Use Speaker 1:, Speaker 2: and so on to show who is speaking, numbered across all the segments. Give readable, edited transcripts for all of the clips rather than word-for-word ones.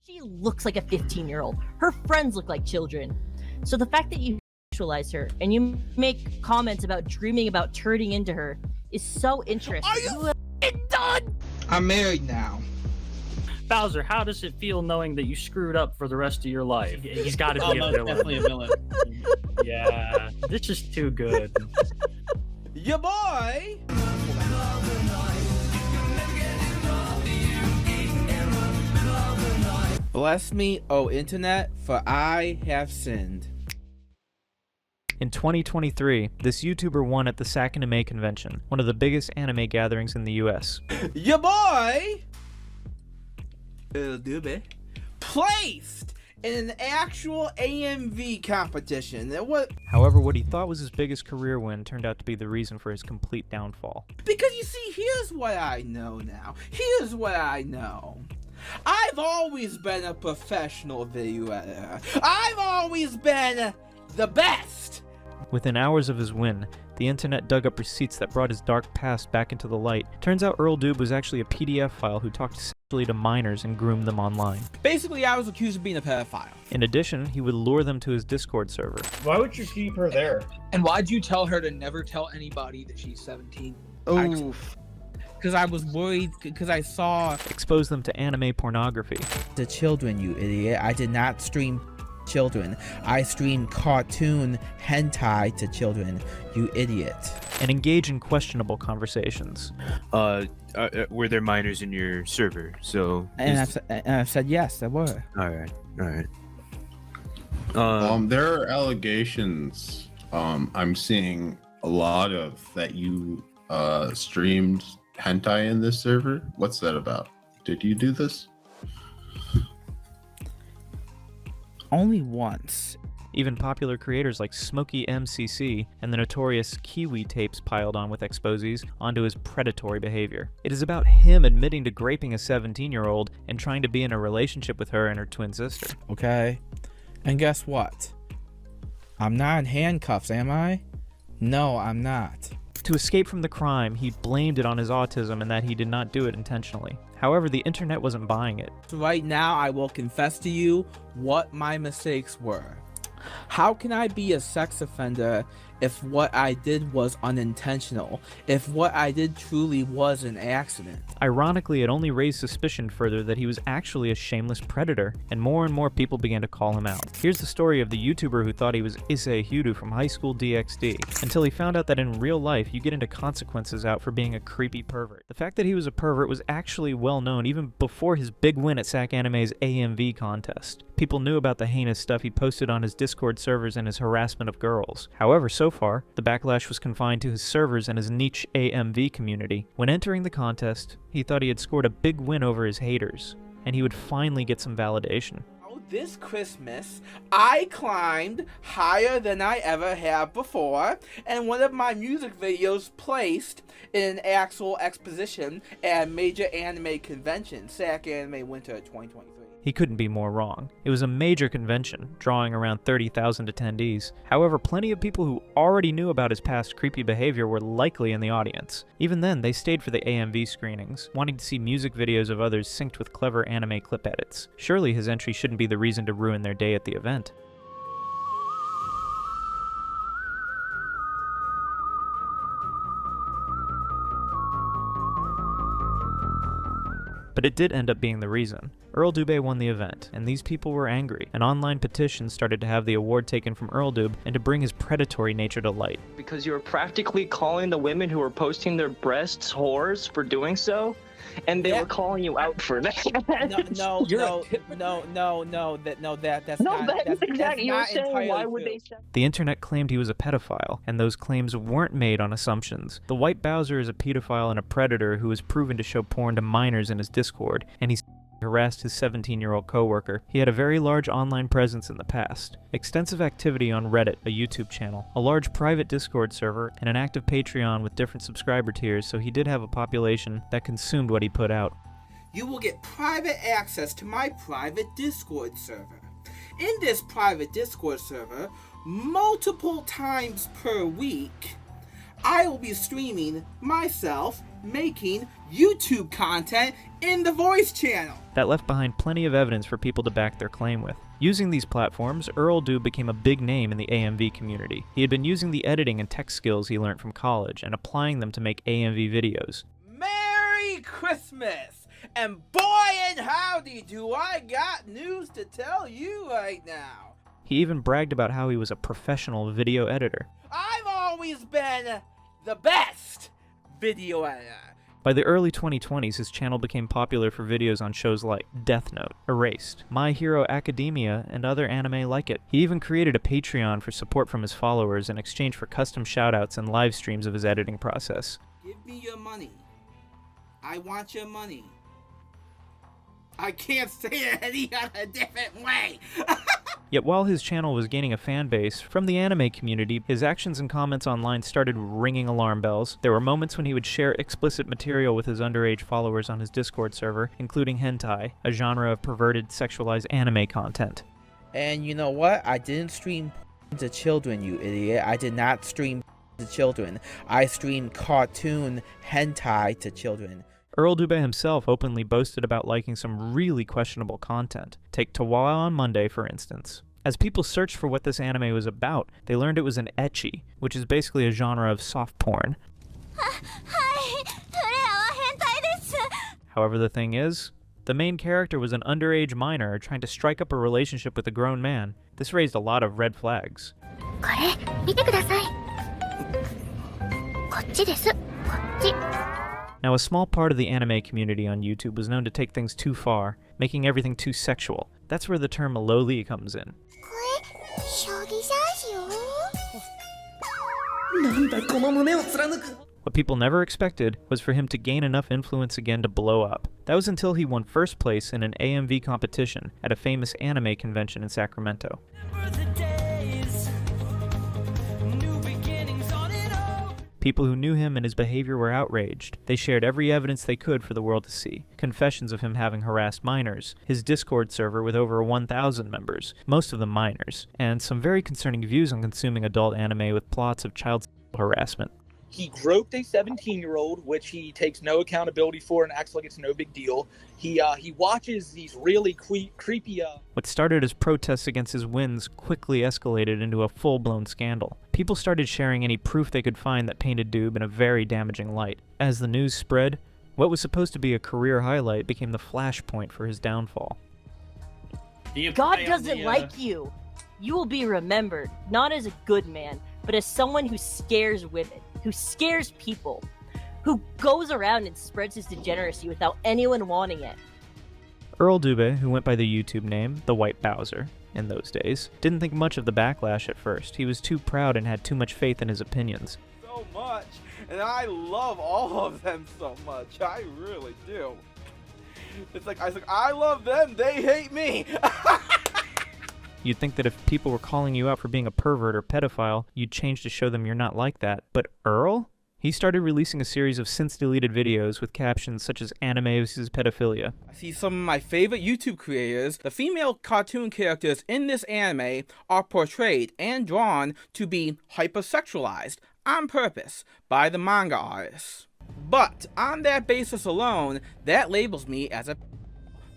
Speaker 1: She looks like a 15-year-old. Her friends look like children. So the fact that you sexualize her and you make comments about dreaming about turning into her is so interesting.
Speaker 2: Are you done? I'm married now.
Speaker 3: Bowser, how does it feel knowing that you screwed up for the rest of your life? He's got to be a villain.
Speaker 4: Definitely a villain.
Speaker 3: Yeah, this is too good.
Speaker 2: Ya boy! Bless me, O internet, for I have sinned.
Speaker 5: In 2023, this YouTuber won at the SAC Anime Convention, one of the biggest anime gatherings in the US.
Speaker 2: Ya boy! Placed in an actual AMV competition.
Speaker 5: However, what he thought was his biggest career win turned out to be the reason for his complete downfall.
Speaker 2: Because you see, here's what I know now. Here's what I know. I've always been a professional video editor. I've always been the best.
Speaker 5: Within hours of his win, the internet dug up receipts that brought his dark past back into the light. Turns out Earl Doob was actually a PDF file who talked sexually to minors and groomed them online.
Speaker 2: Basically, I was accused of being a pedophile.
Speaker 5: In addition, he would lure them to his Discord server.
Speaker 4: Why would you keep her there?
Speaker 6: And why'd you tell her to never tell anybody that she's 17?
Speaker 2: Oof. Because I was worried, because I saw...
Speaker 5: Expose them to anime pornography.
Speaker 2: The children, you idiot. I did not stream children. I streamed cartoon hentai to children, you idiot.
Speaker 5: And engage in questionable conversations.
Speaker 7: Were there minors in your server? So...
Speaker 2: And I've said yes, there were.
Speaker 7: Alright.
Speaker 8: There are allegations I'm seeing a lot of that you streamed hentai in this server. What's that about? Did you do this?
Speaker 2: Only once.
Speaker 5: Even popular creators like Smokey MCC and the notorious Kiwi tapes piled on with exposés onto his predatory behavior. It is about him admitting to graping a 17-year-old and trying to be in a relationship with her and her twin sister.
Speaker 2: Okay. And guess what? I'm not in handcuffs, am I? No, I'm not.
Speaker 5: To escape from the crime, he blamed it on his autism and that he did not do it intentionally. However, the internet wasn't buying it.
Speaker 2: So right now, I will confess to you what my mistakes were. How can I be a sex offender if what I did was unintentional? If what I did truly was an accident?
Speaker 5: Ironically, it only raised suspicion further that he was actually a shameless predator, and more people began to call him out. Here's the story of the YouTuber who thought he was Issei Hyudu from High School DxD, until he found out that in real life you get into consequences out for being a creepy pervert. The fact that he was a pervert was actually well known even before his big win at SAC Anime's AMV contest. People knew about the heinous stuff he posted on his Discord servers and his harassment of girls. However, so far, the backlash was confined to his servers and his niche AMV community. When entering the contest, he thought he had scored a big win over his haters, and he would finally get some validation.
Speaker 2: This Christmas, I climbed higher than I ever have before, and one of my music videos placed in an actual exposition at a major anime convention, SAC Anime Winter 2023.
Speaker 5: He couldn't be more wrong. It was a major convention, drawing around 30,000 attendees. However, plenty of people who already knew about his past creepy behavior were likely in the audience. Even then, they stayed for the AMV screenings, wanting to see music videos of others synced with clever anime clip edits. Surely his entry shouldn't be the reason to ruin their day at the event. But it did end up being the reason. Earl Doob won the event, and these people were angry. An online petition started to have the award taken from Earl Doob and to bring his predatory nature to light.
Speaker 9: Because you were practically calling the women who were posting their breasts whores for doing so, and they were calling you out for that.
Speaker 2: That's not
Speaker 9: exactly. You're saying, why would they say?
Speaker 5: The internet claimed he was a pedophile, and those claims weren't made on assumptions. TheWhiteBowser is a pedophile and a predator who was proven to show porn to minors in his Discord, and he harassed his 17-year-old coworker. He had a very large online presence in the past, extensive activity on Reddit, a YouTube channel, a large private Discord server, and an active Patreon with different subscriber tiers, so he did have a population that consumed what he put out.
Speaker 2: You will get private access to my private Discord server. In this private Discord server, multiple times per week, I will be streaming myself making YouTube content in the voice channel.
Speaker 5: That left behind plenty of evidence for people to back their claim with. Using these platforms, Earl Doob became a big name in the AMV community. He had been using the editing and tech skills he learned from college and applying them to make AMV videos.
Speaker 2: Merry Christmas! And boy and howdy do I got news to tell you right now.
Speaker 5: He even bragged about how he was a professional video editor.
Speaker 2: I've always been the best video editor.
Speaker 5: By the early 2020s, his channel became popular for videos on shows like Death Note, Erased, My Hero Academia, and other anime like it. He even created a Patreon for support from his followers in exchange for custom shoutouts and live streams of his editing process.
Speaker 2: Give me your money. I want your money. I can't say it any other different way.
Speaker 5: Yet while his channel was gaining a fan base from the anime community, his actions and comments online started ringing alarm bells. There were moments when he would share explicit material with his underage followers on his Discord server, including hentai, a genre of perverted, sexualized anime content.
Speaker 2: And you know what? I didn't stream to children, you idiot. I did not stream to children. I streamed cartoon hentai to children.
Speaker 5: Earl Dube himself openly boasted about liking some really questionable content. Take Tawa on Monday, for instance. As people searched for what this anime was about, they learned it was an ecchi, which is basically a genre of soft porn. However, the thing is, the main character was an underage minor trying to strike up a relationship with a grown man. This raised a lot of red flags. Now, a small part of the anime community on YouTube was known to take things too far, making everything too sexual. That's where the term loli comes in. What people never expected was for him to gain enough influence again to blow up. That was until he won first place in an AMV competition at a famous anime convention in Sacramento. People who knew him and his behavior were outraged. They shared every evidence they could for the world to see. Confessions of him having harassed minors, his Discord server with over 1,000 members, most of them minors, and some very concerning views on consuming adult anime with plots of child harassment.
Speaker 6: He groped a 17-year-old, which he takes no accountability for and acts like it's no big deal. He watches these really creepy...
Speaker 5: What started as protests against his wins quickly escalated into a full-blown scandal. People started sharing any proof they could find that painted Doob in a very damaging light. As the news spread, what was supposed to be a career highlight became the flashpoint for his downfall.
Speaker 1: God doesn't like you. You will be remembered, not as a good man, but as someone who scares women, who scares people, who goes around and spreads his degeneracy without anyone wanting it.
Speaker 5: Earl Dube, who went by the YouTube name TheWhiteBowser in those days, didn't think much of the backlash at first. He was too proud and had too much faith in his opinions.
Speaker 2: So much, and I love all of them so much. I really do. It's like I love them, they hate me.
Speaker 5: You'd think that if people were calling you out for being a pervert or pedophile, you'd change to show them you're not like that. But Earl? He started releasing a series of since-deleted videos with captions such as anime vs. pedophilia.
Speaker 2: I see some of my favorite YouTube creators. The female cartoon characters in this anime are portrayed and drawn to be hypersexualized on purpose by the manga artists. But on that basis alone, that labels me as a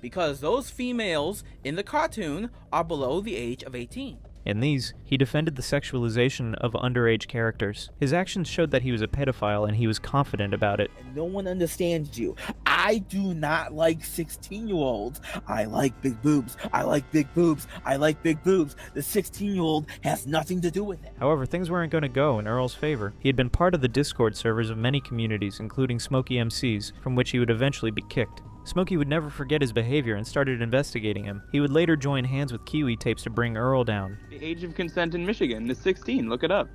Speaker 2: because those females in the cartoon are below the age of 18.
Speaker 5: In these, he defended the sexualization of underage characters. His actions showed that he was a pedophile and he was confident about it.
Speaker 2: No one understands you. I do not like 16-year-olds. I like big boobs. I like big boobs. I like big boobs. The 16-year-old has nothing to do with it.
Speaker 5: However, things weren't going to go in Earl's favor. He had been part of the Discord servers of many communities, including Smokey MCs, from which he would eventually be kicked. Smokey would never forget his behavior and started investigating him. He would later join hands with Kiwi Tapes to bring Earl down.
Speaker 4: The age of consent in Michigan is 16. Look it up.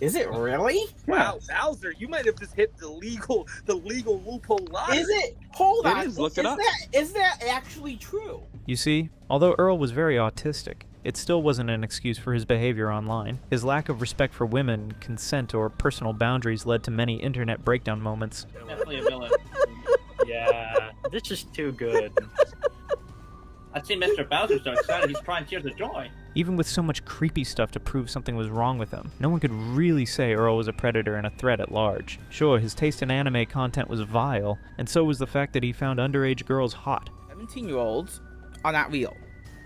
Speaker 2: Is it really?
Speaker 6: Wow, Bowser, you might have just hit the legal loophole line.
Speaker 2: Is it? Hold
Speaker 4: It
Speaker 2: on.
Speaker 4: is, look it up.
Speaker 2: Is that actually true?
Speaker 5: You see, although Earl was very autistic, it still wasn't an excuse for his behavior online. His lack of respect for women, consent, or personal boundaries led to many internet breakdown moments.
Speaker 3: Definitely a villain. Yeah, this is too good.
Speaker 10: I see Mr. Bowser so excited he's crying tears of joy.
Speaker 5: Even with so much creepy stuff to prove something was wrong with him, no one could really say Earl was a predator and a threat at large. Sure, his taste in anime content was vile, and so was the fact that he found underage girls hot.
Speaker 2: 17-year-olds are not real.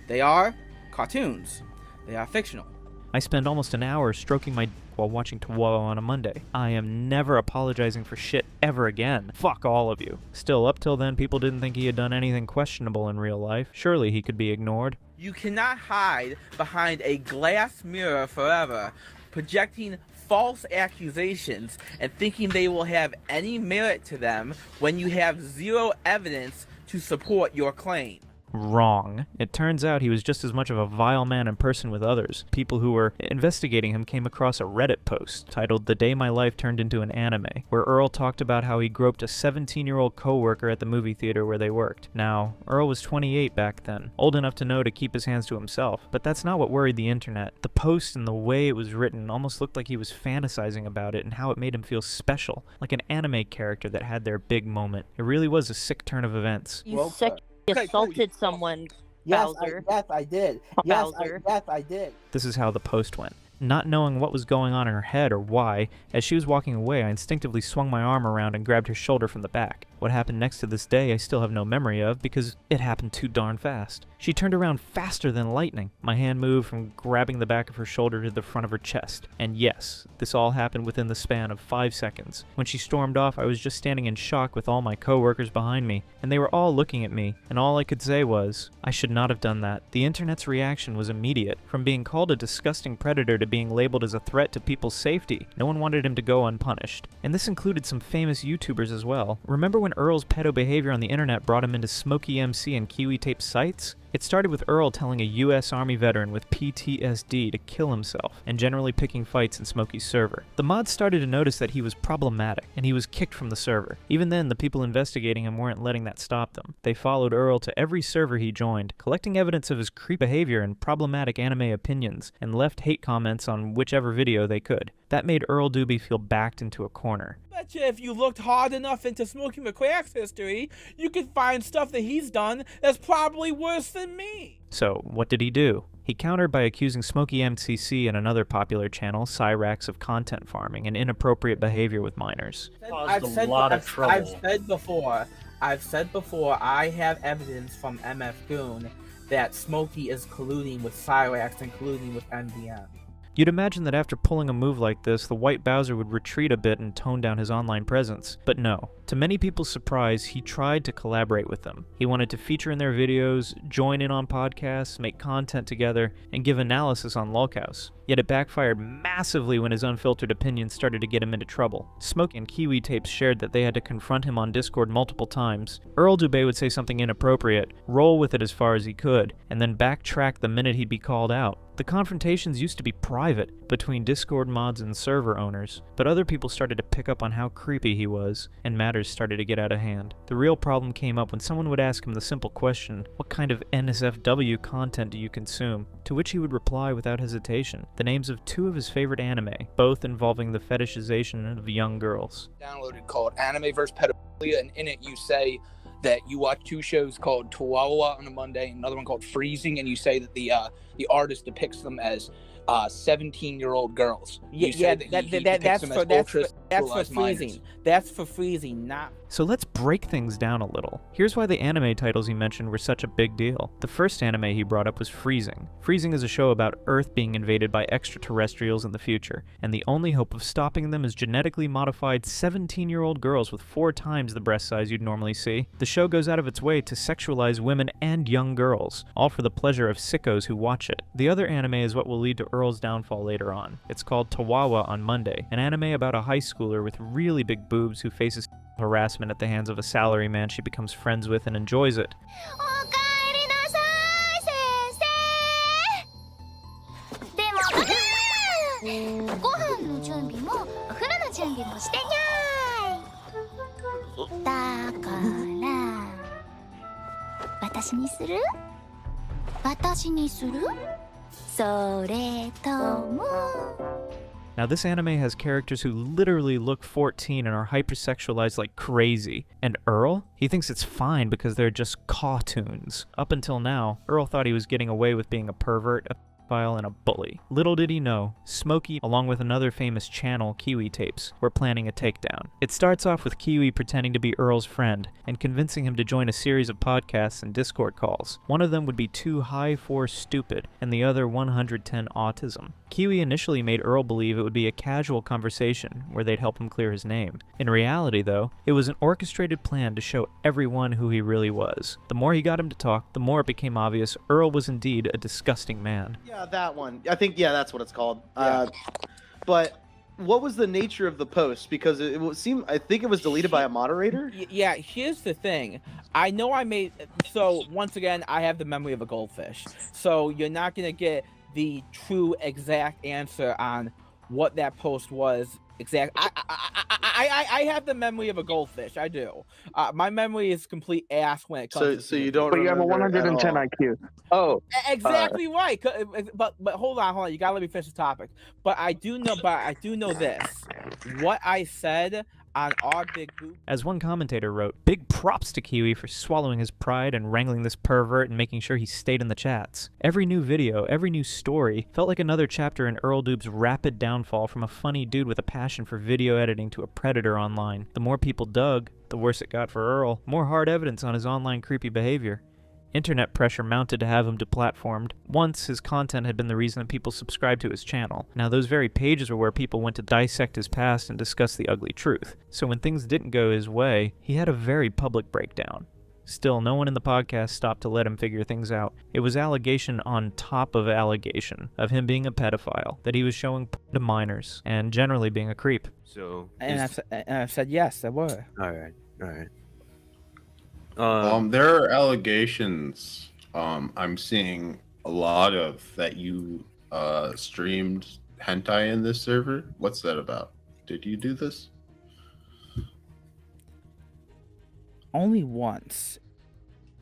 Speaker 2: They are cartoons. They are fictional.
Speaker 5: I spend almost an hour stroking my while watching TheWhiteBowser on a Monday. I am never apologizing for shit ever again. Fuck all of you. Still, up till then, people didn't think he had done anything questionable in real life. Surely he could be ignored.
Speaker 2: You cannot hide behind a glass mirror forever, projecting false accusations and thinking they will have any merit to them when you have zero evidence to support your claim.
Speaker 5: Wrong. It turns out he was just as much of a vile man in person with others. People who were investigating him came across a Reddit post titled "The Day My Life Turned Into an Anime," where Earl talked about how he groped a 17-year-old co-worker at the movie theater where they worked. Now, Earl was 28 back then, old enough to know to keep his hands to himself, but that's not what worried the internet. The post and the way it was written almost looked like he was fantasizing about it and how it made him feel special, like an anime character that had their big moment. It really was a sick turn of events.
Speaker 1: Assaulted someone, Bowser.
Speaker 2: Yes, I did. Yes, I did.
Speaker 5: This is how the post went. Not knowing what was going on in her head or why, as she was walking away, I instinctively swung my arm around and grabbed her shoulder from the back. What happened next to this day I still have no memory of because it happened too darn fast. She turned around faster than lightning. My hand moved from grabbing the back of her shoulder to the front of her chest. And yes, this all happened within the span of 5 seconds. When she stormed off, I was just standing in shock with all my co-workers behind me, and they were all looking at me, and all I could say was, I should not have done that. The internet's reaction was immediate. From being called a disgusting predator to being labeled as a threat to people's safety, no one wanted him to go unpunished. And this included some famous YouTubers as well. Remember when Earl's pedo behavior on the internet brought him into Smokey MC and Kiwi Tape sites? It started with Earl telling a U.S. Army veteran with PTSD to kill himself, and generally picking fights in Smokey's server. The mods started to notice that he was problematic, and he was kicked from the server. Even then, the people investigating him weren't letting that stop them. They followed Earl to every server he joined, collecting evidence of his creep behavior and problematic anime opinions, and left hate comments on whichever video they could. That made Earl Doobie feel backed into a corner.
Speaker 2: Betcha if you looked hard enough into Smokey McCrack's history, you could find stuff that he's done that's probably worse than me.
Speaker 5: So, what did he do? He countered by accusing Smokey MCC and another popular channel, Cyrax, of content farming and inappropriate behavior with minors.
Speaker 2: I've said before, I have evidence from MF Goon that Smokey is colluding with Cyrax and colluding with MDM.
Speaker 5: You'd imagine that after pulling a move like this, TheWhiteBowser would retreat a bit and tone down his online presence. But no. To many people's surprise, he tried to collaborate with them. He wanted to feature in their videos, join in on podcasts, make content together, and give analysis on Lolcows. Yet it backfired massively when his unfiltered opinions started to get him into trouble. Smoke and Kiwi Tapes shared that they had to confront him on Discord multiple times. Earl Dubé would say something inappropriate, roll with it as far as he could, and then backtrack the minute he'd be called out. The confrontations used to be private between Discord mods and server owners, but other people started to pick up on how creepy he was, and matters started to get out of hand. The real problem came up when someone would ask him the simple question, "What kind of NSFW content do you consume?" To which he would reply without hesitation, the names of 2 of his favorite anime, both involving the fetishization of young girls.
Speaker 6: Downloaded called Anime vs. Pedophilia, and in it you say that you watch 2 shows called TheWhiteBowser on a Monday and another one called Freezing, and you say that the artist depicts them as 17-year-old girls.
Speaker 2: That's for Freezing. That's for Freezing, not.
Speaker 5: So let's break things down a little. Here's why the anime titles he mentioned were such a big deal. The first anime he brought up was Freezing. Freezing is a show about Earth being invaded by extraterrestrials in the future, and the only hope of stopping them is genetically modified 17-year-old girls with 4 times the breast size you'd normally see. The show goes out of its way to sexualize women and young girls, all for the pleasure of sickos who watch it. The other anime is what will lead to Earl's downfall later on. It's called TheWhiteBowser on Monday, an anime about a high schooler with really big boobs who faces harassment at the hands of a salaryman she becomes friends with and enjoys it. Now this anime has characters who literally look 14 and are hypersexualized like crazy. And Earl? He thinks it's fine because they're just cartoons. Up until now, Earl thought he was getting away with being a pervert, a and a bully. Little did he know, Smokey, along with another famous channel, Kiwi Tapes, were planning a takedown. It starts off with Kiwi pretending to be Earl's friend and convincing him to join a series of podcasts and Discord calls. One of them would be 2 high 4 stupid and the other 110 autism. Kiwi initially made Earl believe it would be a casual conversation where they'd help him clear his name. In reality, though, it was an orchestrated plan to show everyone who he really was. The more he got him to talk, the more it became obvious Earl was indeed a disgusting man.
Speaker 11: Yeah, that one. I think, yeah, that's what it's called. Yeah. But what was the nature of the post? Because it seemed, I think it was deleted by a moderator?
Speaker 2: Yeah, here's the thing. I know I made... So, once again, I have the memory of a goldfish. So, you're not going to get the true exact answer on what that post was I have the memory of a goldfish. I do. My memory is complete ass when it comes.
Speaker 11: So you don't. But you have a
Speaker 9: 110 IQ. Oh.
Speaker 2: Exactly right. But hold on. You gotta let me finish the topic. But I do know this. What I said on our big group.
Speaker 5: As one commentator wrote, big props to Kiwi for swallowing his pride and wrangling this pervert and making sure he stayed in the chats. Every new video, every new story felt like another chapter in Earl Dube's rapid downfall from a funny dude with a passion for video editing to a predator online. The more people dug, the worse it got for Earl. More hard evidence on his online creepy behavior. Internet pressure mounted to have him deplatformed. Once, his content had been the reason that people subscribed to his channel. Now, those very pages were where people went to dissect his past and discuss the ugly truth. So when things didn't go his way, he had a very public breakdown. Still, no one in the podcast stopped to let him figure things out. It was allegation on top of allegation of him being a pedophile, that he was showing to minors, and generally being a creep.
Speaker 7: So,
Speaker 2: I said yes, I were.
Speaker 7: Alright.
Speaker 8: There are allegations I'm seeing a lot of that you streamed hentai in this server. What's that about? Did you do this?
Speaker 2: Only once.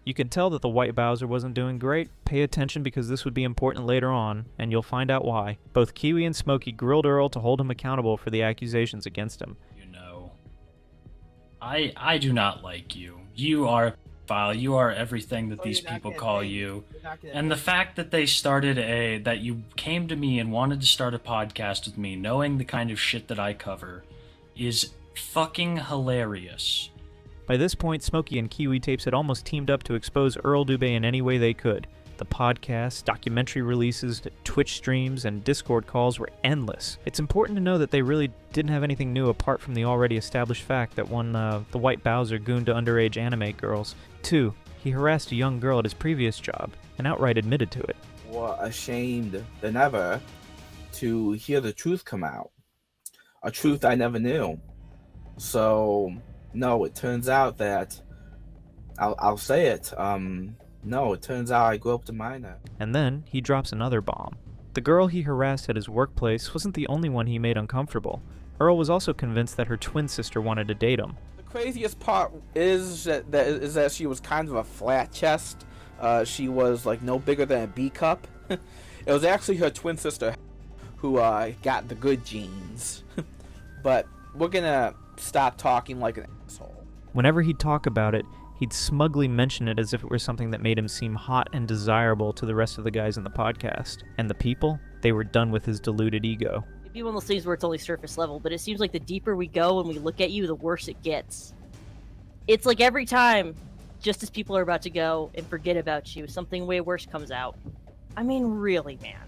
Speaker 5: You can tell that the TheWhiteBowser wasn't doing great. Pay attention because this would be important later on, and you'll find out why. Both Kiwi and Smokey grilled Earl to hold him accountable for the accusations against him.
Speaker 3: You know, I do not like you. You are foul. You are everything that these people call you. And the fact that they started that you came to me and wanted to start a podcast with me, knowing the kind of shit that I cover, is fucking hilarious.
Speaker 5: By this point, Smokey and Kiwi Tapes had almost teamed up to expose Earl Dube in any way they could. The podcasts, documentary releases, Twitch streams, and Discord calls were endless. It's important to know that they really didn't have anything new apart from the already established fact that one, TheWhiteBowser gooned to underage anime girls. 2, he harassed a young girl at his previous job, and outright admitted to it.
Speaker 2: More ashamed than ever to hear the truth come out. A truth I never knew. So, no, it turns out that, I'll say it, no, it turns out I grew up to minor.
Speaker 5: And then, he drops another bomb. The girl he harassed at his workplace wasn't the only one he made uncomfortable. Earl was also convinced that her twin sister wanted to date him.
Speaker 2: The craziest part is that she was kind of a flat chest. She was like no bigger than a B cup. It was actually her twin sister who got the good genes. But we're gonna stop talking like an asshole.
Speaker 5: Whenever he'd talk about it, he'd smugly mention it as if it were something that made him seem hot and desirable to the rest of the guys in the podcast. And the people, they were done with his deluded ego.
Speaker 1: It'd be one of those things where it's only surface level, but it seems like the deeper we go and we look at you, the worse it gets. It's like every time, just as people are about to go and forget about you, something way worse comes out. I mean, really, man.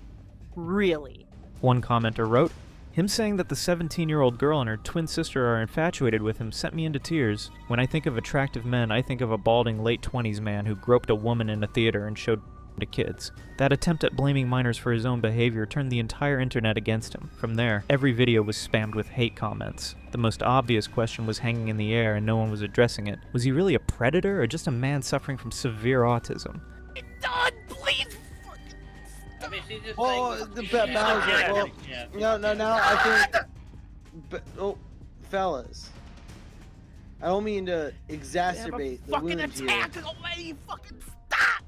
Speaker 1: Really.
Speaker 5: One commenter wrote, him saying that the 17-year-old girl and her twin sister are infatuated with him sent me into tears. When I think of attractive men, I think of a balding late 20s man who groped a woman in a theater and showed to kids. That attempt at blaming minors for his own behavior turned the entire internet against him. From there, every video was spammed with hate comments. The most obvious question was hanging in the air and no one was addressing it. Was he really a predator or just a man suffering from severe autism?
Speaker 1: Done, please.
Speaker 11: The Bowser. Well, no, I think. But, fellas, I don't mean to exacerbate the wounds here.
Speaker 2: Away, you fucking stop!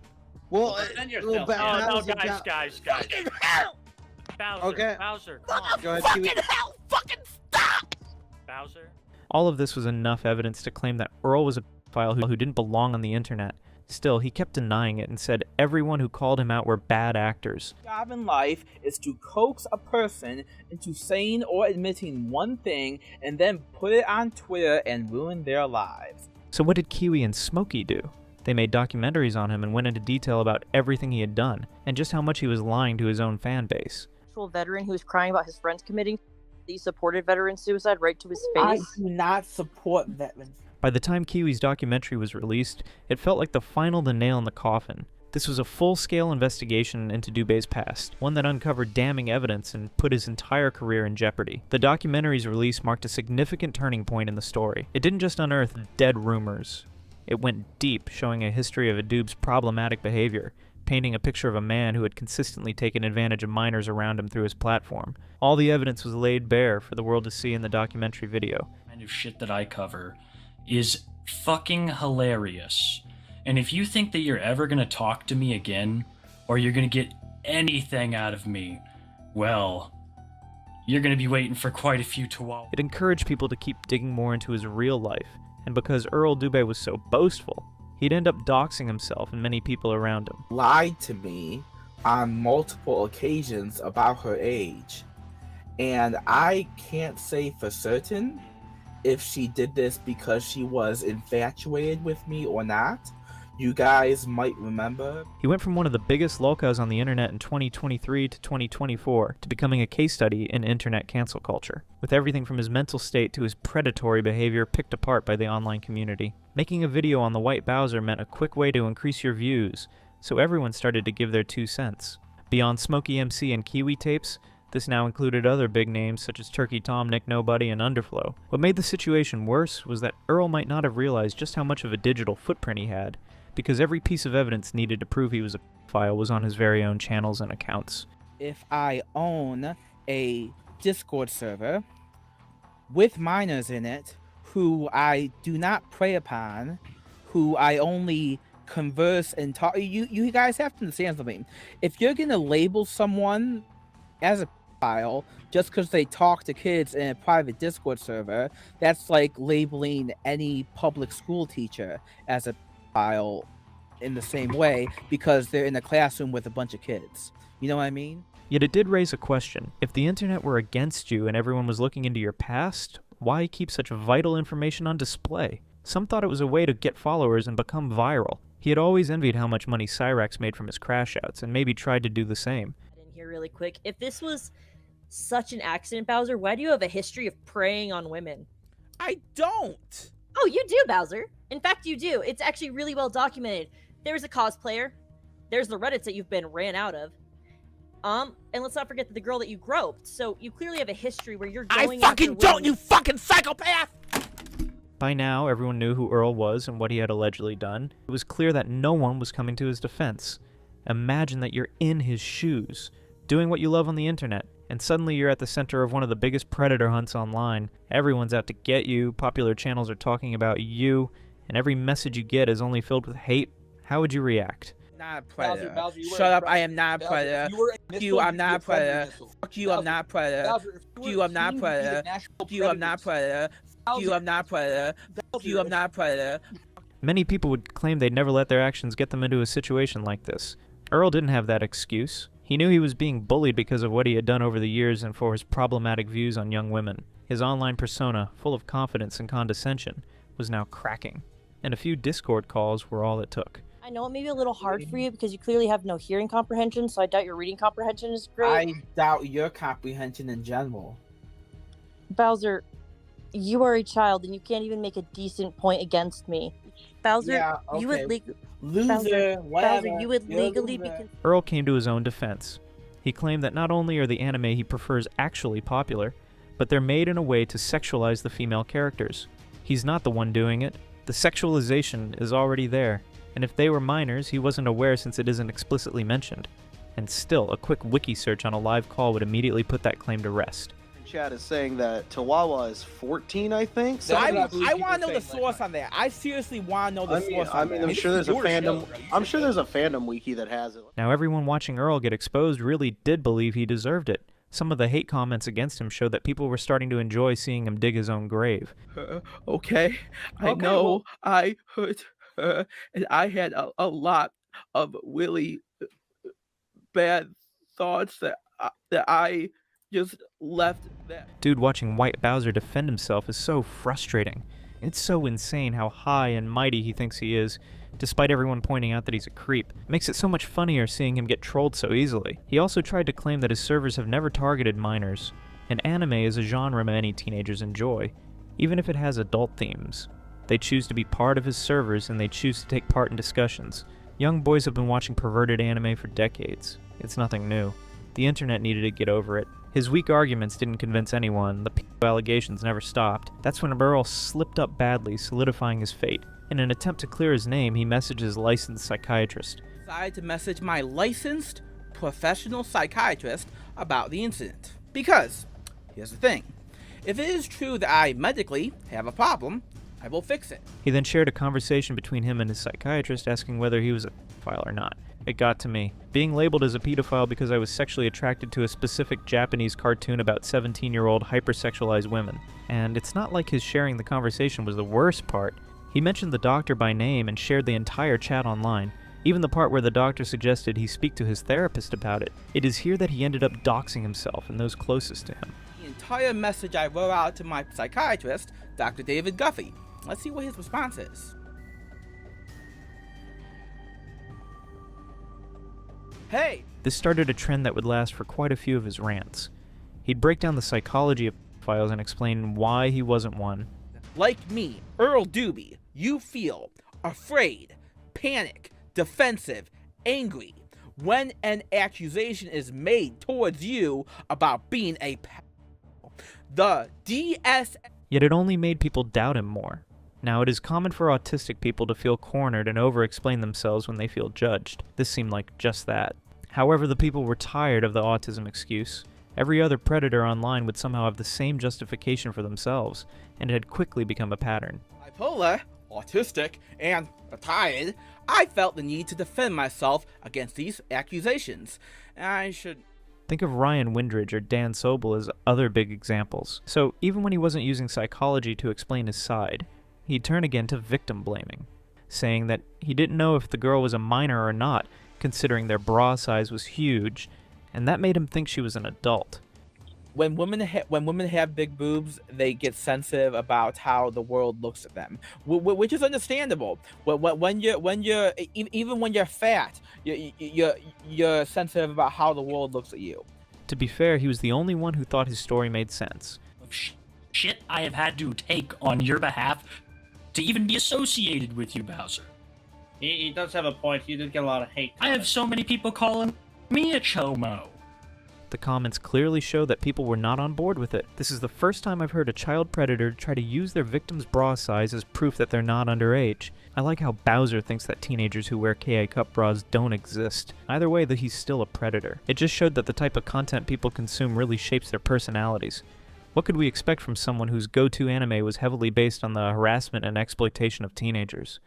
Speaker 11: Well,
Speaker 10: Defend yourself.
Speaker 11: Bowser,
Speaker 3: guys.
Speaker 10: Bowser,
Speaker 11: Okay.
Speaker 10: Bowser, come on.
Speaker 11: Go ahead,
Speaker 2: Fucking
Speaker 11: Kiwi.
Speaker 2: hell! Fucking stop!
Speaker 10: Bowser.
Speaker 5: All of this was enough evidence to claim that Earl was a pedophile who didn't belong on the internet. Still, he kept denying it and said everyone who called him out were bad actors.
Speaker 2: Job in life is to coax a person into saying or admitting one thing and then put it on Twitter and ruin their lives.
Speaker 5: So what did Kiwi and Smokey do? They made documentaries on him and went into detail about everything he had done, and just how much he was lying to his own fan base.
Speaker 1: Actual veteran who was crying about his friends committing. He supported veteran suicide right to his face.
Speaker 2: I do not support veterans.
Speaker 5: By the time Kiwi's documentary was released, it felt like the nail in the coffin. This was a full-scale investigation into Dubé's past, one that uncovered damning evidence and put his entire career in jeopardy. The documentary's release marked a significant turning point in the story. It didn't just unearth dead rumors. It went deep, showing a history of Adoob's problematic behavior, painting a picture of a man who had consistently taken advantage of minors around him through his platform. All the evidence was laid bare for the world to see in the documentary video.
Speaker 3: The kind of shit that I cover is fucking hilarious. And if you think that you're ever gonna talk to me again, or you're gonna get anything out of me, well, you're gonna be waiting for quite a few chihuahuas.
Speaker 5: It encouraged people to keep digging more into his real life, and because Earl Dubé was so boastful, he'd end up doxing himself and many people around him.
Speaker 2: Lied to me on multiple occasions about her age. And I can't say for certain if she did this because she was infatuated with me or not. You guys might remember.
Speaker 5: He went from one of the biggest Lolcows on the internet in 2023 to 2024 to becoming a case study in internet cancel culture, with everything from his mental state to his predatory behavior picked apart by the online community. Making a video on TheWhiteBowser meant a quick way to increase your views, so everyone started to give their 2 cents. Beyond Smokey MC and Kiwi tapes, this now included other big names such as Turkey Tom, Nick Nobody, and Underflow. What made the situation worse was that Earl might not have realized just how much of a digital footprint he had, because every piece of evidence needed to prove he was a pedophile was on his very own channels and accounts.
Speaker 2: If I own a Discord server with minors in it who I do not prey upon, who I only converse and talk, you guys have to understand something. If you're gonna label someone as a pedophile just because they talk to kids in a private Discord server, that's like labeling any public school teacher as a pedophile in the same way because they're in a classroom with a bunch of kids. You know what I mean?
Speaker 5: Yet it did raise a question. If the internet were against you and everyone was looking into your past, why keep such vital information on display? Some thought it was a way to get followers and become viral. He had always envied how much money Cyrax made from his crash outs and maybe tried to do the same.
Speaker 1: In here really quick. If this was such an accident, Bowser, why do you have a history of preying on women?
Speaker 2: I don't.
Speaker 1: Oh, you do, Bowser. In fact, you do. It's actually really well documented. There's a cosplayer. There's the Reddits that you've been ran out of. And let's not forget the girl that you groped. So you clearly have a history where you're going
Speaker 2: I fucking
Speaker 1: after
Speaker 2: don't,
Speaker 1: women.
Speaker 2: you fucking psychopath!
Speaker 5: By now, everyone knew who Earl was and what he had allegedly done. It was clear that no one was coming to his defense. Imagine that you're in his shoes, doing what you love on the internet, and suddenly you're at the center of one of the biggest predator hunts online. Everyone's out to get you, popular channels are talking about you, and every message you get is only filled with hate. How would you react?
Speaker 2: Not a predator.
Speaker 6: Bowser, you were
Speaker 2: Shut
Speaker 6: a
Speaker 2: up, I am not a
Speaker 6: Bowser,
Speaker 2: predator.
Speaker 6: you were a
Speaker 2: Fuck
Speaker 6: missile,
Speaker 2: you, I'm
Speaker 6: you'd
Speaker 2: not
Speaker 6: be
Speaker 2: a
Speaker 6: a friendly
Speaker 2: predator.
Speaker 6: missile.
Speaker 2: Fuck you, I'm not a predator.
Speaker 6: Bowser, if
Speaker 2: Fuck you, I'm not a
Speaker 6: were
Speaker 2: predator.
Speaker 6: national
Speaker 2: Fuck you, I'm not a predator. Fuck you, I'm not a predator. Fuck you, I'm not a predator.
Speaker 5: Many people would claim they'd never let their actions get them into a situation like this. Earl didn't have that excuse. He knew he was being bullied because of what he had done over the years and for his problematic views on young women. His online persona, full of confidence and condescension, was now cracking, and a few Discord calls were all it took.
Speaker 1: I know it may be a little hard for you because you clearly have no hearing comprehension, so I doubt your reading comprehension is great.
Speaker 2: I doubt your comprehension in general.
Speaker 1: Bowser, you are a child and you can't even make a decent point against me. Bowser,
Speaker 2: Yeah,
Speaker 1: you would
Speaker 2: okay.
Speaker 1: Bowser,
Speaker 2: Loser, whatever.
Speaker 1: Bowser, you would
Speaker 2: You're a
Speaker 1: legally be
Speaker 2: loser.
Speaker 5: Earl came to his own defense. He claimed that not only are the anime he prefers actually popular, but they're made in a way to sexualize the female characters. He's not the one doing it. The sexualization is already there, and if they were minors, he wasn't aware since it isn't explicitly mentioned. And still, a quick wiki search on a live call would immediately put that claim to rest.
Speaker 11: Chat is saying that Tawawa is 14, I think.
Speaker 2: So I want
Speaker 11: to
Speaker 2: to know the source on that. I seriously want to know the source on that.
Speaker 11: I'm sure there's a fandom. I'm sure there's a fandom wiki that has it.
Speaker 5: Now everyone watching Earl get exposed really did believe he deserved it. Some of the hate comments against him showed that people were starting to enjoy seeing him dig his own grave.
Speaker 2: Okay, I know I hurt her, and I had a lot of really bad thoughts that I just left that.
Speaker 5: Dude, watching TheWhiteBowser defend himself is so frustrating. It's so insane how high and mighty he thinks he is, despite everyone pointing out that he's a creep. It makes it so much funnier seeing him get trolled so easily. He also tried to claim that his servers have never targeted minors, and anime is a genre many teenagers enjoy, even if it has adult themes. They choose to be part of his servers, and they choose to take part in discussions. Young boys have been watching perverted anime for decades. It's nothing new. The internet needed to get over it. His weak arguments didn't convince anyone. The allegations never stopped. That's when Earl slipped up badly, solidifying his fate. In an attempt to clear his name, he messaged his licensed psychiatrist.
Speaker 2: I decided to message my licensed professional psychiatrist about the incident. Because, here's the thing. If it is true that I medically have a problem, I will fix it.
Speaker 5: He then shared a conversation between him and his psychiatrist asking whether he was a pedophile or not. It got to me. Being labeled as a pedophile because I was sexually attracted to a specific Japanese cartoon about 17-year-old hypersexualized women. And it's not like his sharing the conversation was the worst part. He mentioned the doctor by name and shared the entire chat online, even the part where the doctor suggested he speak to his therapist about it. It is here that he ended up doxing himself and those closest to him.
Speaker 2: The entire message I wrote out to my psychiatrist, Dr. David Guffey. Let's see what his response is. Hey!
Speaker 5: This started a trend that would last for quite a few of his rants. He'd break down the psychology of pedophiles and explain why he wasn't one.
Speaker 2: Like me, Earl Doobie, you feel afraid, panic, defensive, angry when an accusation is made towards you about being a pedophile. The DS...
Speaker 5: Yet it only made people doubt him more. Now, it is common for autistic people to feel cornered and over-explain themselves when they feel judged. This seemed like just that. However, the people were tired of the autism excuse. Every other predator online would somehow have the same justification for themselves, and it had quickly become a pattern.
Speaker 2: Bipolar, autistic, and retired, I felt the need to defend myself against these accusations. I should...
Speaker 5: Think of Ryan Windridge or Dan Sobel as other big examples. So, even when he wasn't using psychology to explain his side, he'd turn again to victim blaming, saying that he didn't know if the girl was a minor or not, considering their bra size was huge, and that made him think she was an adult.
Speaker 2: When women have big boobs, they get sensitive about how the world looks at them, which is understandable. When you're fat, you're sensitive about how the world looks at you.
Speaker 5: To be fair, he was the only one who thought his story made sense.
Speaker 3: Shit I have had to take on your behalf to even be associated with you, Bowser.
Speaker 10: He does have a point. He did get a lot of hate.
Speaker 3: I have so many people calling me a chomo.
Speaker 5: The comments clearly show that people were not on board with it. This is the first time I've heard a child predator try to use their victim's bra size as proof that they're not underage. I like how Bowser thinks that teenagers who wear KA cup bras don't exist. Either way, that he's still a predator. It just showed that the type of content people consume really shapes their personalities. What could we expect from someone whose go-to anime was heavily based on the harassment and exploitation of teenagers?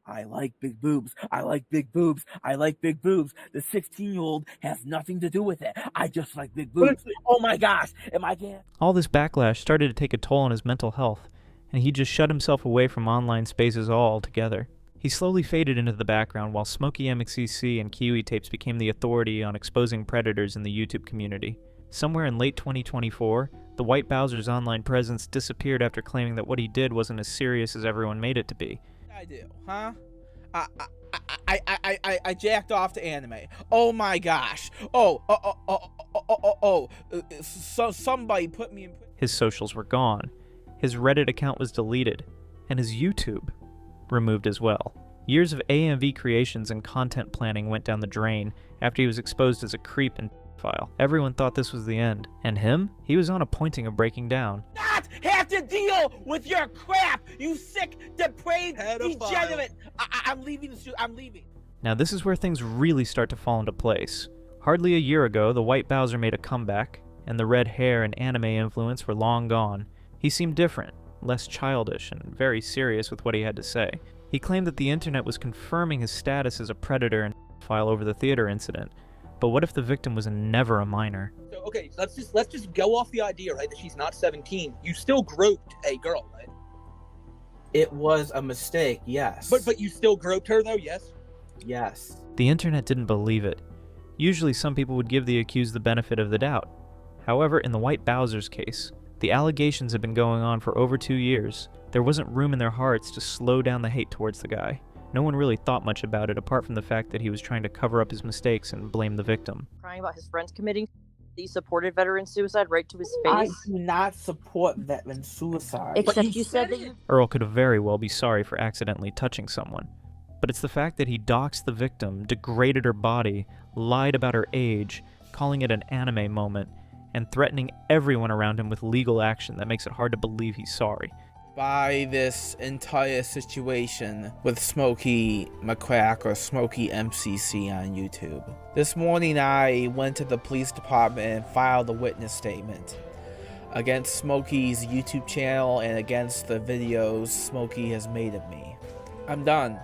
Speaker 2: I like big boobs. I like big boobs. I like big boobs. The 16-year-old has nothing to do with it. I just like big boobs. Oh my gosh, am I gay?
Speaker 5: All this backlash started to take a toll on his mental health, and he just shut himself away from online spaces altogether. He slowly faded into the background while Smokey MXCC and Kiwi Tapes became the authority on exposing predators in the YouTube community. Somewhere in late 2024, TheWhiteBowser's online presence disappeared after claiming that what he did wasn't as serious as everyone made it to be.
Speaker 2: I do, huh? I jacked off to anime. Oh my gosh. So somebody put me in.
Speaker 5: His socials were gone. His Reddit account was deleted, and his YouTube removed as well. Years of AMV creations and content planning went down the drain after he was exposed as a creep and pedophile. Everyone thought this was the end. And him? He was on a pointing of breaking down.
Speaker 2: Not have to deal with your crap, you sick, depraved, degenerate. I'm leaving the studio. I'm leaving.
Speaker 5: Now this is where things really start to fall into place. Hardly a year ago, TheWhiteBowser made a comeback, and the red hair and anime influence were long gone. He seemed different, less childish, and very serious with what he had to say. He claimed that the internet was confirming his status as a predator and pedophile over the theater incident. But what if the victim was never a minor?
Speaker 6: So, okay, let's just go off the idea, right, that she's not 17. You still groped a girl, right?
Speaker 2: It was a mistake, yes.
Speaker 6: But you still groped her, though, yes?
Speaker 2: Yes.
Speaker 5: The internet didn't believe it. Usually some people would give the accused the benefit of the doubt. However, in the TheWhiteBowser's case, the allegations had been going on for over 2 years. There wasn't room in their hearts to slow down the hate towards the guy. No one really thought much about it apart from the fact that he was trying to cover up his mistakes and blame the victim.
Speaker 1: Crying about his friends committing, he supported veteran suicide right to his face.
Speaker 2: I do not support veteran suicide.
Speaker 1: Except you said that you...
Speaker 5: Earl could very well be sorry for accidentally touching someone. But it's the fact that he doxed the victim, degraded her body, lied about her age, calling it an anime moment, and threatening everyone around him with legal action that makes it hard to believe he's sorry.
Speaker 2: By this entire situation with Smokey McCrack or Smokey MCC on YouTube. This morning I went to the police department and filed a witness statement against Smokey's YouTube channel and against the videos Smokey has made of me. I'm done.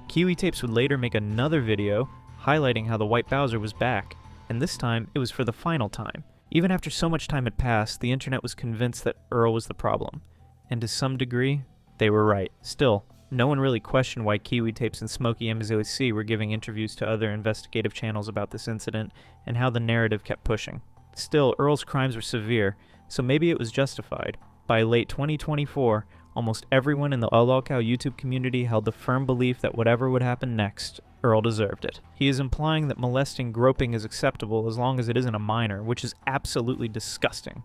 Speaker 5: Kiwi Tapes would later make another video highlighting how the TheWhiteBowser was back, and this time it was for the final time. Even after so much time had passed, the internet was convinced that Earl was the problem. And to some degree, they were right. Still, no one really questioned why Kiwi Tapes and Smokey MZOC were giving interviews to other investigative channels about this incident, and how the narrative kept pushing. Still, Earl's crimes were severe, so maybe it was justified. By late 2024, almost everyone in the Lolcow YouTube community held the firm belief that whatever would happen next, Earl deserved it. He is implying that molesting groping is acceptable as long as it isn't a minor, which is absolutely disgusting.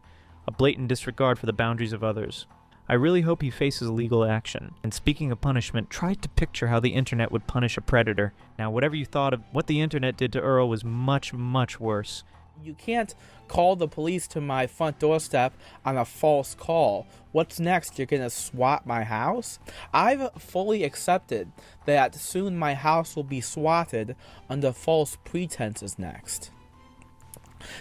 Speaker 5: A blatant disregard for the boundaries of others. I really hope he faces legal action. And speaking of punishment, try to picture how the internet would punish a predator. Now, whatever you thought of what the internet did to Earl was much, much worse.
Speaker 2: You can't call the police to my front doorstep on a false call. What's next? You're gonna swat my house? I've fully accepted that soon my house will be swatted under false pretenses next.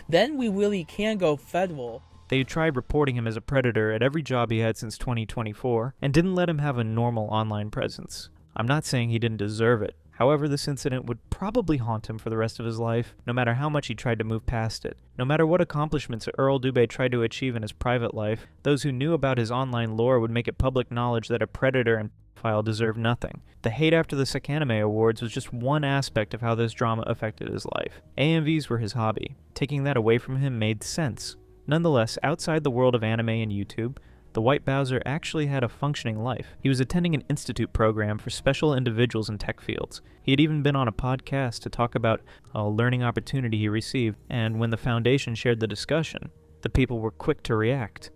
Speaker 2: Then we really can go federal.
Speaker 5: They tried reporting him as a predator at every job he had since 2024, and didn't let him have a normal online presence. I'm not saying he didn't deserve it. However, this incident would probably haunt him for the rest of his life, no matter how much he tried to move past it. No matter what accomplishments Earl Dubé tried to achieve in his private life, those who knew about his online lore would make it public knowledge that a predator and pedophile deserved nothing. The hate after the Sakaname Awards was just one aspect of how this drama affected his life. AMVs were his hobby. Taking that away from him made sense. Nonetheless, outside the world of anime and YouTube, the TheWhiteBowser actually had a functioning life. He was attending an institute program for special individuals in tech fields. He had even been on a podcast to talk about a learning opportunity he received, and when the foundation shared the discussion, the people were quick to react.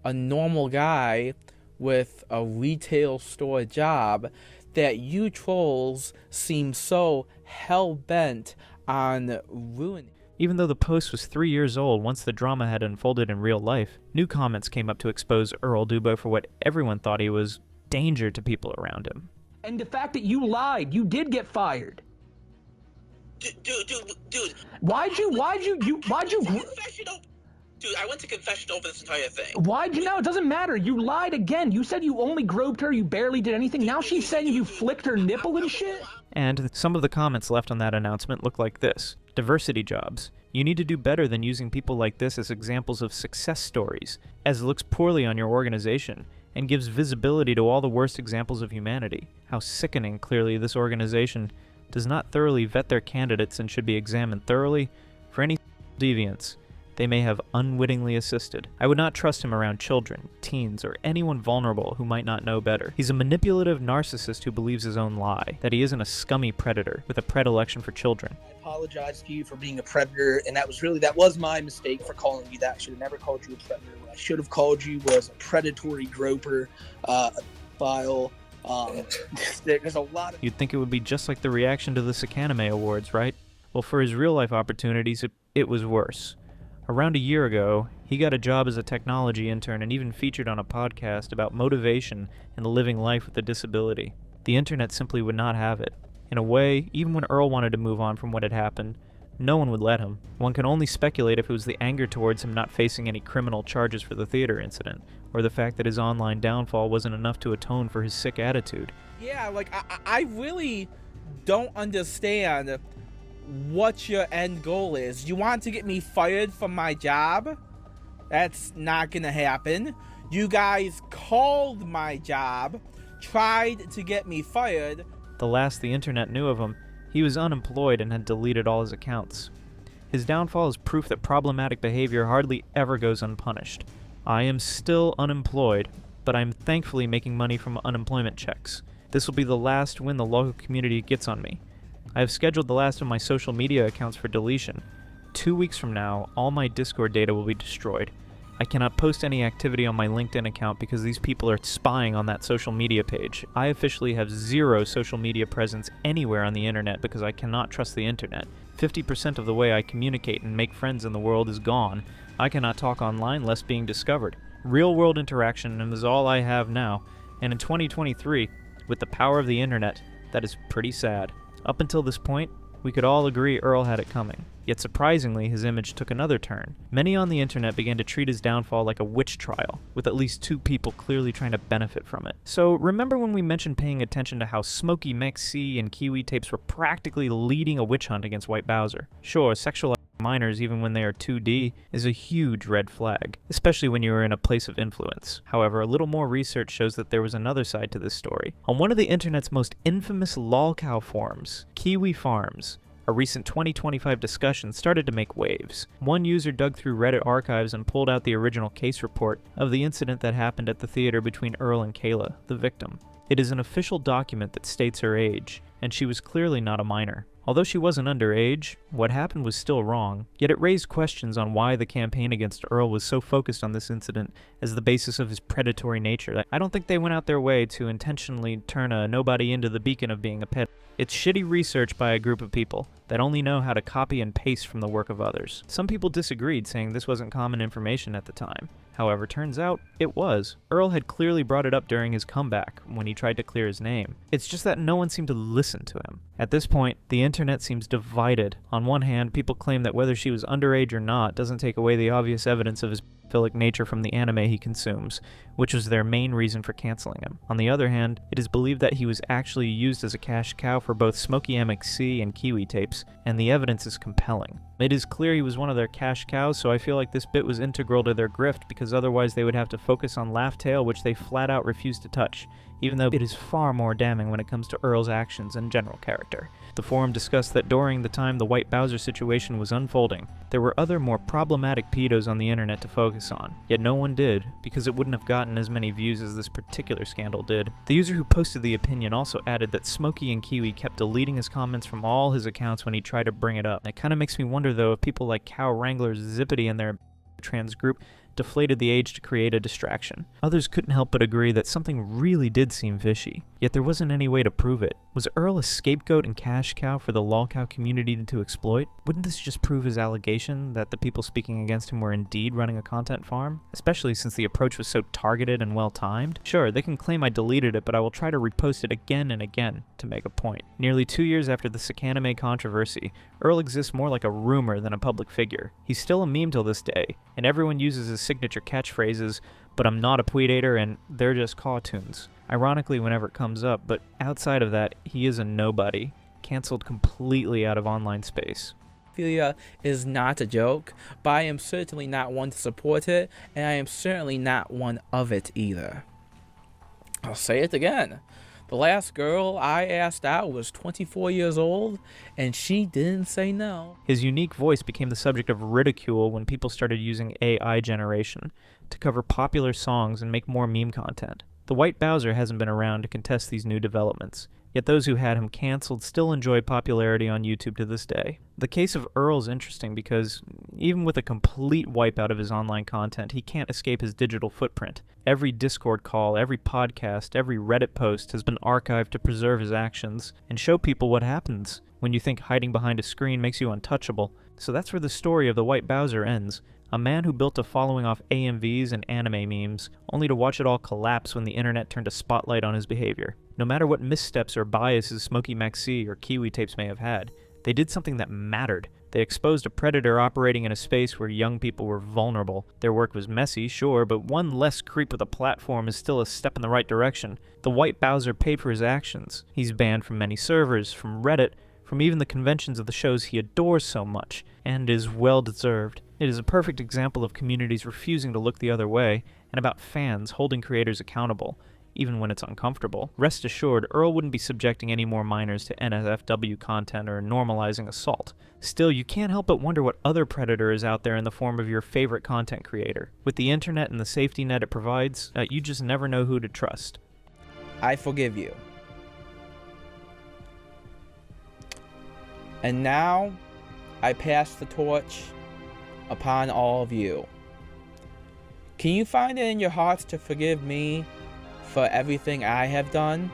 Speaker 2: A normal guy with a retail store job that you trolls seem so hell-bent on ruining.
Speaker 5: Even though the post was 3 years old once the drama had unfolded in real life, new comments came up to expose Earl Dubé for what everyone thought he was, danger to people around him.
Speaker 12: And the fact that you lied, you did get fired.
Speaker 13: Dude.
Speaker 12: Why'd you?
Speaker 13: Dude, I went to confession over this entire thing.
Speaker 12: Why'd you? No, it doesn't matter. You lied again. You said you only groped her, you barely did anything. Now she's saying you flicked her nipple and shit?
Speaker 5: And some of the comments left on that announcement look like this. Diversity jobs. You need to do better than using people like this as examples of success stories, as it looks poorly on your organization, and gives visibility to all the worst examples of humanity. How sickening, clearly, this organization does not thoroughly vet their candidates and should be examined thoroughly for any deviance they may have unwittingly assisted. I would not trust him around children, teens, or anyone vulnerable who might not know better. He's a manipulative narcissist who believes his own lie, that he isn't a scummy predator with a predilection for children.
Speaker 6: I apologize to you for being a predator, and that was my mistake for calling you that. I should have never called you a predator. What I should have called you was a predatory groper, a file. There's a lot of...
Speaker 5: You'd think it would be just like the reaction to the Sakaname Awards, right? Well, for his real-life opportunities, it was worse. Around a year ago, he got a job as a technology intern and even featured on a podcast about motivation and living life with a disability. The internet simply would not have it. In a way, even when Earl wanted to move on from what had happened, No one would let him. One can only speculate if it was the anger towards him not facing any criminal charges for the theater incident, or the fact that his online downfall wasn't enough to atone for his sick attitude.
Speaker 2: Yeah, like, I really don't understand what your end goal is. You want to get me fired from my job? That's not gonna happen. You guys called my job, tried to get me fired.
Speaker 5: The last the internet knew of him, he was unemployed and had deleted all his accounts. His downfall is proof that problematic behavior hardly ever goes unpunished. I am still unemployed, but I'm thankfully making money from unemployment checks. This will be the last win the local community gets on me. I have scheduled the last of my social media accounts for deletion. 2 weeks from now, all my Discord data will be destroyed. I cannot post any activity on my LinkedIn account because these people are spying on that social media page. I officially have 0 social media presence anywhere on the internet because I cannot trust the internet. 50% of the way I communicate and make friends in the world is gone. I cannot talk online lest being discovered. Real-world interaction is all I have now, and in 2023, with the power of the internet, that is pretty sad. Up until this point, we could all agree Earl had it coming. Yet surprisingly, his image took another turn. Many on the internet began to treat his downfall like a witch trial, with at least 2 people clearly trying to benefit from it. So remember when we mentioned paying attention to how Smokey Maxi and Kiwi tapes were practically leading a witch hunt against TheWhiteBowser? Sure, sexualizing minors even when they are 2D is a huge red flag, especially when you are in a place of influence. However, a little more research shows that there was another side to this story. On one of the internet's most infamous Lolcow forums, Kiwi Farms, a recent 2025 discussion started to make waves. One user dug through Reddit archives and pulled out the original case report of the incident that happened at the theater between Earl and Kayla, the victim. It is an official document that states her age, and she was clearly not a minor. Although she wasn't underage, what happened was still wrong, yet it raised questions on why the campaign against Earl was so focused on this incident as the basis of his predatory nature. I don't think they went out their way to intentionally turn a nobody into the beacon of being a pet. It's shitty research by a group of people that only know how to copy and paste from the work of others. Some people disagreed, saying this wasn't common information at the time. However, turns out it was. Earl had clearly brought it up during his comeback when he tried to clear his name. It's just that no one seemed to listen to him. At this point, the internet seems divided. On one hand, people claim that whether she was underage or not doesn't take away the obvious evidence of his pedophilic nature from the anime he consumes, which was their main reason for canceling him. On the other hand, it is believed that he was actually used as a cash cow for both Smokey MXC and Kiwi tapes, and the evidence is compelling. It is clear he was one of their cash cows, so I feel like this bit was integral to their grift because otherwise they would have to focus on Laugh Tale, which they flat out refused to touch, even though it is far more damning when it comes to Earl's actions and general character. The forum discussed that during the time the TheWhiteBowser situation was unfolding, there were other more problematic pedos on the internet to focus on, yet no one did, because it wouldn't have gotten as many views as this particular scandal did. The user who posted the opinion also added that Smokey and Kiwi kept deleting his comments from all his accounts when he tried to bring it up. It kinda makes me wonder though if people like Cow Wrangler's Zippity and their trans group deflated the age to create a distraction. Others couldn't help but agree that something really did seem fishy, yet there wasn't any way to prove it. Was Earl a scapegoat and cash cow for the Lolcow community to exploit? Wouldn't this just prove his allegation that the people speaking against him were indeed running a content farm? Especially since the approach was so targeted and well-timed? Sure, they can claim I deleted it, but I will try to repost it again and again to make a point. Nearly 2 years after the Sikanime controversy, Earl exists more like a rumor than a public figure. He's still a meme till this day, and everyone uses his signature catchphrases, but I'm not a Predator and they're just cartoons. Ironically whenever it comes up, but outside of that, he is a nobody, cancelled completely out of online space.
Speaker 2: Pedophilia is not a joke, but I am certainly not one to support it, and I am certainly not one of it either. I'll say it again. The last girl I asked out was 24 years old, and she didn't say no.
Speaker 5: His unique voice became the subject of ridicule when people started using AI generation to cover popular songs and make more meme content. TheWhiteBowser hasn't been around to contest these new developments, yet those who had him cancelled still enjoy popularity on YouTube to this day. The case of Earl's interesting because, even with a complete wipeout of his online content, he can't escape his digital footprint. Every Discord call, every podcast, every Reddit post has been archived to preserve his actions and show people what happens when you think hiding behind a screen makes you untouchable. So that's where the story of TheWhiteBowser ends. A man who built a following off AMVs and anime memes, only to watch it all collapse when the internet turned a spotlight on his behavior. No matter what missteps or biases Smokey Maxi or Kiwi tapes may have had, they did something that mattered. They exposed a predator operating in a space where young people were vulnerable. Their work was messy, sure, but one less creep with a platform is still a step in the right direction. TheWhiteBowser paid for his actions. He's banned from many servers, from Reddit, from even the conventions of the shows he adores so much, and is well-deserved. It is a perfect example of communities refusing to look the other way, and about fans holding creators accountable, even when it's uncomfortable. Rest assured, Earl wouldn't be subjecting any more minors to NSFW content or normalizing assault. Still, you can't help but wonder what other predator is out there in the form of your favorite content creator. With the internet and the safety net it provides, you just never know who to trust.
Speaker 2: I forgive you. And now, I pass the torch upon all of you. Can you find it in your hearts to forgive me for everything I have done?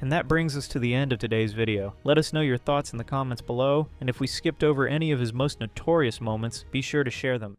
Speaker 5: And that brings us to the end of today's video. Let us know your thoughts in the comments below, and if we skipped over any of his most notorious moments, be sure to share them.